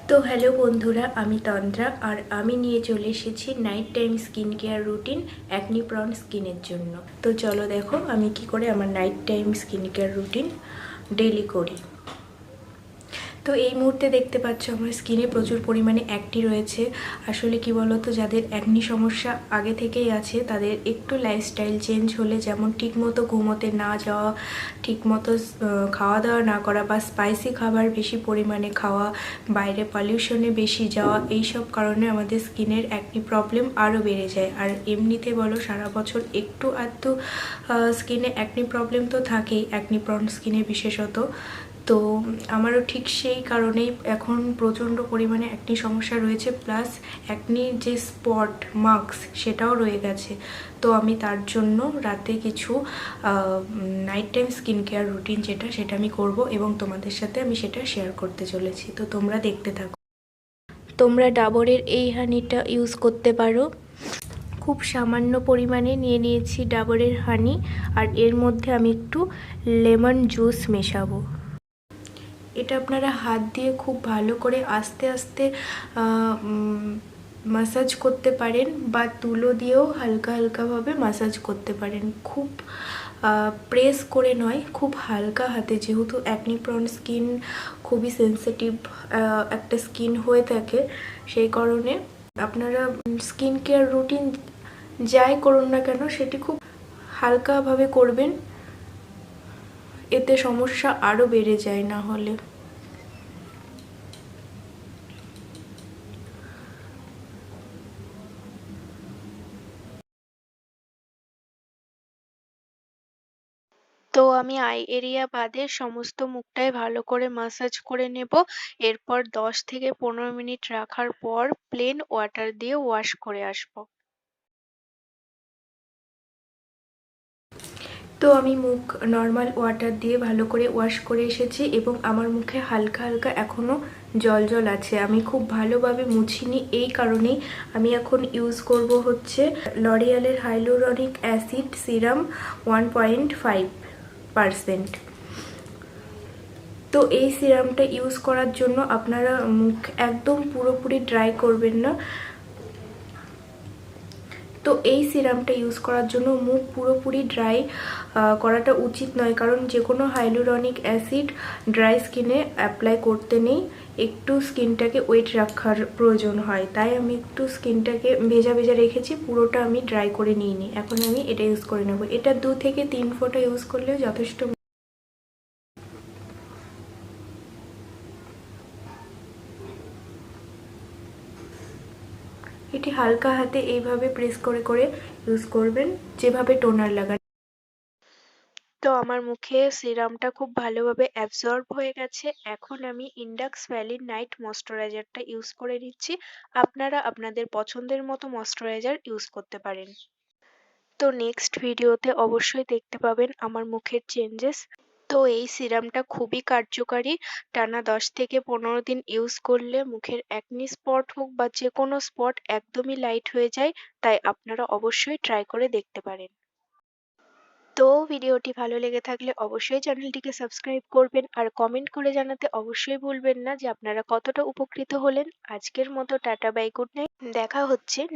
তো হ্যালো বন্ধুরা, আমি তন্দ্রা আর আমি নিয়ে চলে এসেছি night time skin care routine acne prawn স্কিনের জন্য। তো চলো দেখো আমি কি করে আমার night time skin care routine daily করি। তো এই মুহূর্তে দেখতে পাচ্ছ আমার স্কিনে প্রচুর পরিমাণে অ্যাকনি রয়েছে। আসলে কি বলতো, যাদের অ্যাকনি সমস্যা আগে থেকেই আছে তাদের একটু লাইফস্টাইল চেঞ্জ হলে, যেমন ঠিকমতো ঘুমোতে না যাওয়া, ঠিকমতো খাওয়া দাওয়া না করা বা স্পাইসি খাবার বেশি পরিমাণে খাওয়া, বাইরে পলিউশনে বেশি যাওয়া, এইসব কারণে আমাদের স্কিনের অ্যাকনি প্রবলেম আরও বেড়ে যায়। আর এমনিতে বলো সারা বছর একটু আধটু স্কিনে অ্যাকনি প্রবলেম তো থাকেই, অ্যাকনি প্রন স্কিনে বিশেষত। তো আমারও ঠিক সেই কারণেই এখন প্রচণ্ড পরিমাণে অ্যাকনি সমস্যা রয়েছে, প্লাস অ্যাকনির যে স্পট মার্কস সেটাও রয়ে গেছে। তো আমি তার জন্য রাতে কিছু night time skin care routine সেটা আমি করব এবং তোমাদের সাথে আমি সেটা শেয়ার করতে চলেছি। তো তোমরা দেখতে থাকো। তোমরা ডাবরের এই হানিটা ইউজ করতে পারো। খুব সামান্য পরিমাণে নিয়ে নিয়েছি ডাবরের হানি, আর এর মধ্যে আমি একটু লেমন জুস মেশাবো। এটা আপনারা হাত দিয়ে খুব ভালো করে আস্তে আস্তে মাসাজ করতে পারেন, বা তুলো দিয়েও হালকা হালকাভাবে মাসাজ করতে পারেন। খুব প্রেস করে নয়, খুব হালকা হাতে, যেহেতু অ্যাকনি প্রন স্কিন খুবই সেন্সিটিভ একটা স্কিন হয়ে থাকে, সেই কারণে আপনারা স্কিন কেয়ার রুটিন যাই করুন না কেন সেটি খুব হালকাভাবে করবেন, এতে সমস্যা আরও বেড়ে যায় না হলে। তো আমি আই এরিয়া বাদে সমস্ত মুখটাই ভালো করে মাসাজ করে নেব। এরপর 10 থেকে 15 মিনিট রাখার পর প্লেন ওয়াটার দিয়ে ওয়াশ করে আসব। তো আমি মুখ নর্মাল ওয়াটার দিয়ে ভালো করে ওয়াশ করে এসেছি এবং আমার মুখে হালকা হালকা এখনও জল জল আছে। আমি খুব ভালোভাবে মুছিনি, এই কারণেই আমি এখন ইউজ করব হচ্ছে লরিয়ালের হাইলুরনিক অ্যাসিড সিরাম 1.5%। তো এই সিরামটা ইউজ করার জন্য আপনারা মুখ একদম পুরোপুরি ড্রাই করবেন না। তো এই সিরামটা ইউজ করার জন্য মুখ পুরোপুরি ড্রাই করাটা উচিত নয়, কারণ যে কোনো হাইলুরনিক অ্যাসিড ড্রাই স্কিনে অ্যাপ্লাই করতে নেই, একটু স্কিনটাকে ওয়েট রাখার প্রয়োজন হয়। তাই আমি একটু স্কিনটাকে ভেজা ভেজা রেখেছি, পুরোটা আমি ড্রাই করে নিইনি। এখন আমি এটা ইউজ করে নেব। এটা 2 থেকে 3 ফোঁটা ইউজ করলেও যথেষ্ট। এটি হালকা হাতে এইভাবে প্রেস করে করে ইউজ করবেন, যেভাবে টোনার লাগান। তো আমার মুখে সিরামটা খুব ভালোভাবে অ্যাবজর্ব হয়ে গেছে। এখন আমি ইন্ডাক্স ভ্যালির নাইট ময়শ্চারাইজারটা ইউজ করে নিচ্ছি। আপনারা আপনাদের পছন্দের মতো ময়শ্চারাইজার ইউজ করতে পারেন। তো নেক্সট ভিডিওতে অবশ্যই দেখতে পাবেন আমার মুখের চেঞ্জেস। তো এই সিরামটা খুবই কার্যকারী। টানা 10 থেকে 15 দিন ইউজ করলে মুখের অ্যাকনি স্পট হোক বা যে কোনো স্পট একদমই লাইট হয়ে যায়। তাই আপনারা অবশ্যই ট্রাই করে দেখতে পারেন। তো ভিডিওটি ভালো লেগে থাকলে অবশ্যই চ্যানেলটিকে সাবস্ক্রাইব করবেন, আর কমেন্ট করে জানাতে অবশ্যই ভুলবেন না যে আপনারা কতটা উপকৃত হলেন। আজকের মতো টাটা বাই গুড নাইট, দেখা হচ্ছে